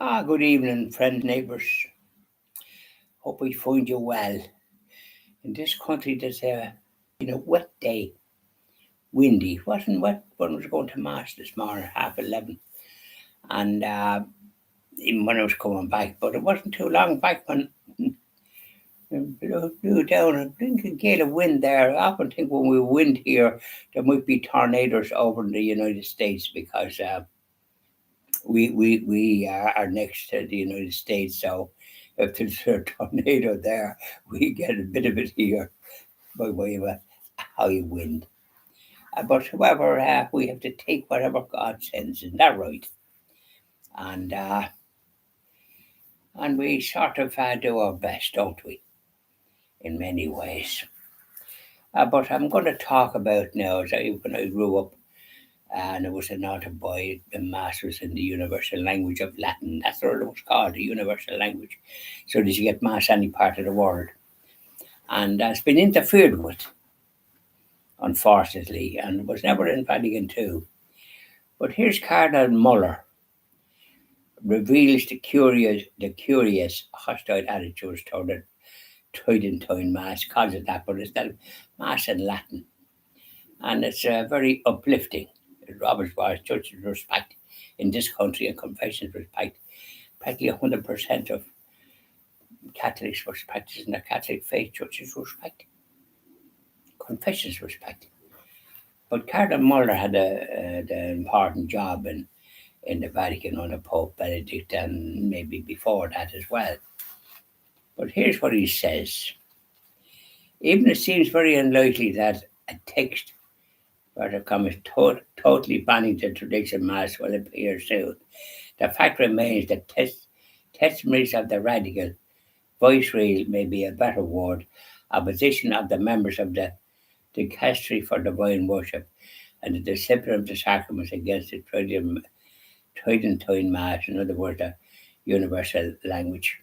Good evening, friends, neighbours. Hope we find you well. In this country, there's a wet day, windy. It wasn't wet when I was going to mass this morning, 11:30, and even when I was coming back. But it wasn't too long back when blew down a blinking gale of wind there. I often think when we wind here, there might be tornadoes over in the United States because we are next to the United States, so if there's a tornado there, we get a bit of it here by way of a high wind. But however, we have to take whatever God sends, isn't that right? And and we sort of do our best, don't we? In many ways. But I'm going to talk about now, as when I grew up, and it was an auto boy, a master's in the universal language of Latin. That's what it was called, the universal language. So that you get mass any part of the world. And it's been interfered with, unfortunately, and was never in Vatican II. But here's Cardinal Muller reveals the curious hostile attitudes toward the Tridentine Mass, calls it that, but it's that Mass in Latin. And it's very uplifting. It robs our church's respect in this country and confessions respect. Practically 100% of Catholics was practicing the Catholic faith, churches respect, confessions respect. But Cardinal Muller had an important job in the Vatican under Pope Benedict and maybe before that as well. But here's what he says. Even it seems very unlikely that a text, totally banning the tradition Mass will appear soon. The fact remains that testimonies of the radical, viceregal may be a better word, opposition of the members of the Dicastery for Divine Worship and the discipline of the sacraments against the Tridentine Mass, in other words, the universal language,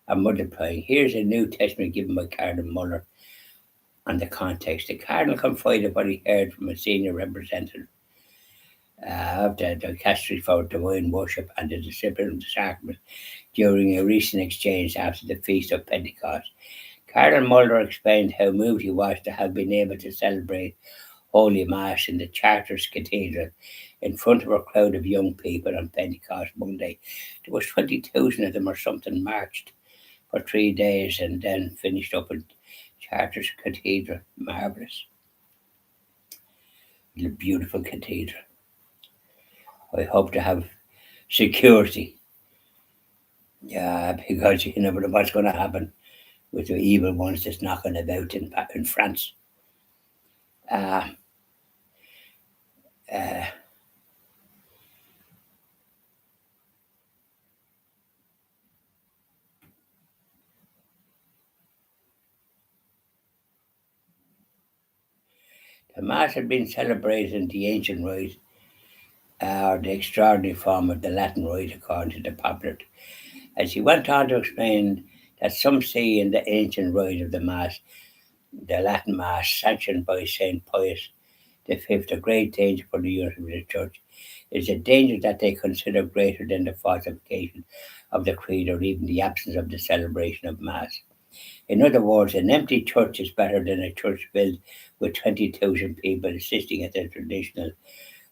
are multiplying. Here's a new testimony given by Cardinal Muller on the context. The Cardinal confided what he heard from a senior representative of the Dicastery for Divine Worship and the discipline of the sacraments during a recent exchange after the Feast of Pentecost. Cardinal Muller explained how moved he was to have been able to celebrate Holy Mass in the Chartres Cathedral in front of a crowd of young people on Pentecost Monday. There was 20,000 of them or something marched for 3 days and then finished up in Chartres Cathedral. Marvellous. A beautiful cathedral. I hope to have security. Yeah, because you never know what's going to happen with the evil ones that's knocking about in France. Uh, uh, the Mass had been celebrated in the ancient rite, or the extraordinary form of the Latin rite, according to the popular. As he went on to explain that some see in the ancient rite of the Mass, the Latin Mass, sanctioned by Saint Pius V, a great danger for the unity of the Church. It is a danger that they consider greater than the falsification of the creed or even the absence of the celebration of Mass. In other words, an empty church is better than a church filled with 20,000 people assisting at the traditional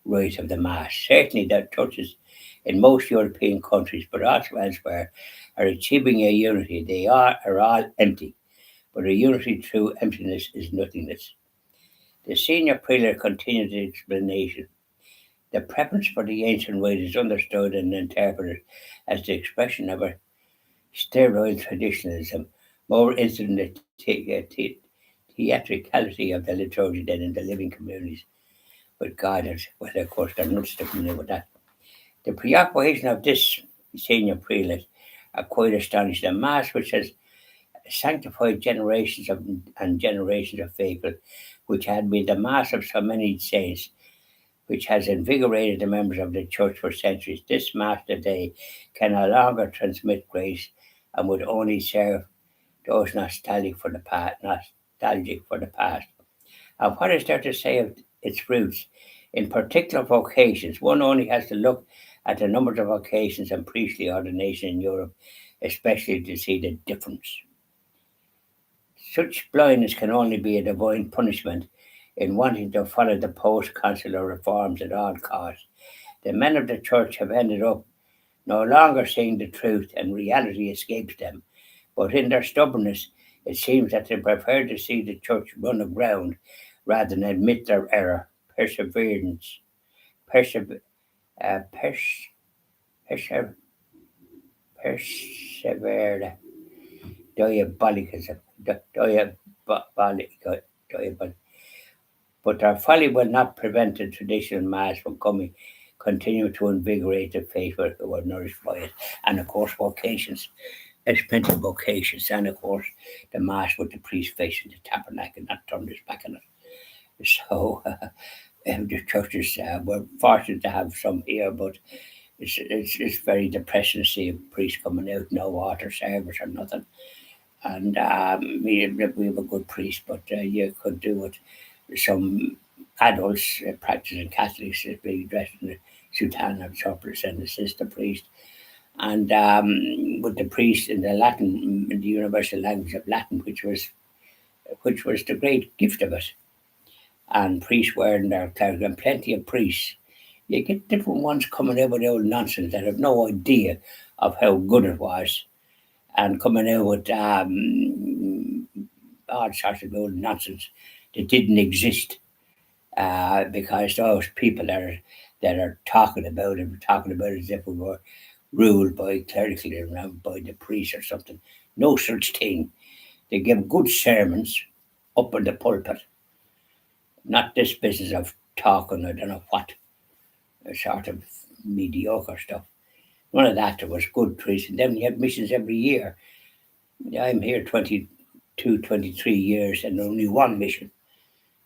rite of the Mass. Certainly, the churches in most European countries, but also elsewhere, are achieving a unity. Are all empty, but a unity through emptiness is nothingness. The senior prelate continued the explanation. The preference for the ancient rite is understood and interpreted as the expression of a sterile traditionalism, more interested in the theatricality of the liturgy than in the living communities with God. Well, of course, they're not familiar with that. The preoccupation of this senior prelate are quite astonishing. A Mass which has sanctified generations and generations of faithful, which had been the Mass of so many saints, which has invigorated the members of the Church for centuries. This Mass today can no longer transmit grace and would only serve those nostalgic for the past. And what is there to say of its roots? In particular vocations, one only has to look at a number of occasions and priestly ordination in Europe, especially to see the difference. Such blindness can only be a divine punishment in wanting to follow the post-consular reforms at all costs. The men of the church have ended up no longer seeing the truth, and reality escapes them. But in their stubbornness, it seems that they prefer to see the church run aground rather than admit their error. Perseverance, persever, pers, persever, persevere, diabolicism, diabolic. But our folly will not prevent the traditional mass from continue to invigorate the faithful who are nourished by it. And of course, vocations. There's plenty of vocations. And of course, the mass with the priest facing the tabernacle, not turning his back on it. So the churches were fortunate to have some here, but it's very depressing to see a priest coming out, no water service or nothing. And we have a good priest, but you could do with some adults practicing Catholics being dressed in the soutana or surplice and assist the priest. And with the priest in the Latin, in the universal language of Latin, which was the great gift of it. And priests wearing their clerics, and plenty of priests. You get different ones coming out with old nonsense that have no idea of how good it was, and coming out with odd sorts of old nonsense that didn't exist, because those people that are talking about it as if we were ruled by clerically around by the priest or something. No such thing. They give good sermons up in the pulpit, not this business of talking, I don't know what, a sort of mediocre stuff. None of that. There was good priests, and then you had missions every year. I'm here 22, 23 years, and only one mission.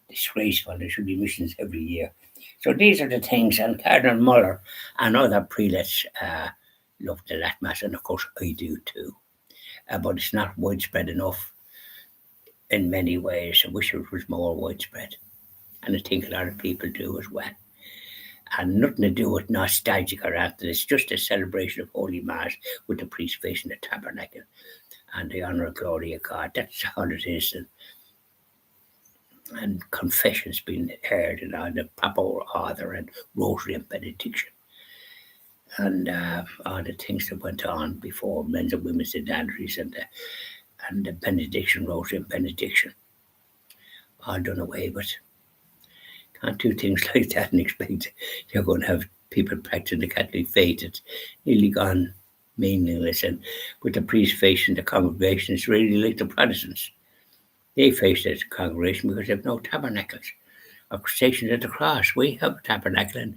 Disgraceful. There should be missions every year. So these are the things, and Cardinal Muller and other prelates love the Latin Mass, and of course I do too. But it's not widespread enough in many ways. I wish it was more widespread, and I think a lot of people do as well. And nothing to do with nostalgic or anything. It's just a celebration of Holy Mass with the priest facing the tabernacle and the honour and glory of God. That's all it is. And confessions being heard, and on the Papa Author and Rosary and Benediction, and all the things that went on before men's and women's identities, and the Benediction, Rosary and Benediction, all done away with. Can't do things like that and expect you're going to have people practicing the Catholic faith. It's nearly gone meaningless. And with the priest facing the congregation, it's really like the Protestants. They face the congregation because they have no tabernacles or stationed at the cross. We have a tabernacle, and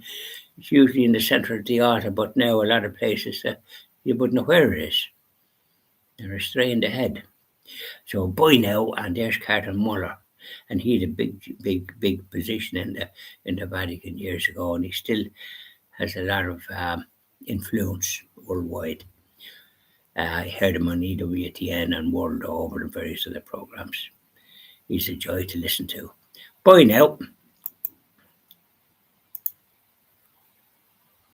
it's usually in the centre of the altar, but now a lot of places you wouldn't know where it is. They're straying ahead. So by now, and there's Cardinal Muller, and he had a big position in the Vatican years ago, and he still has a lot of influence worldwide. I heard him on EWTN and World Over and various other programs. He's a joy to listen to. Bye now.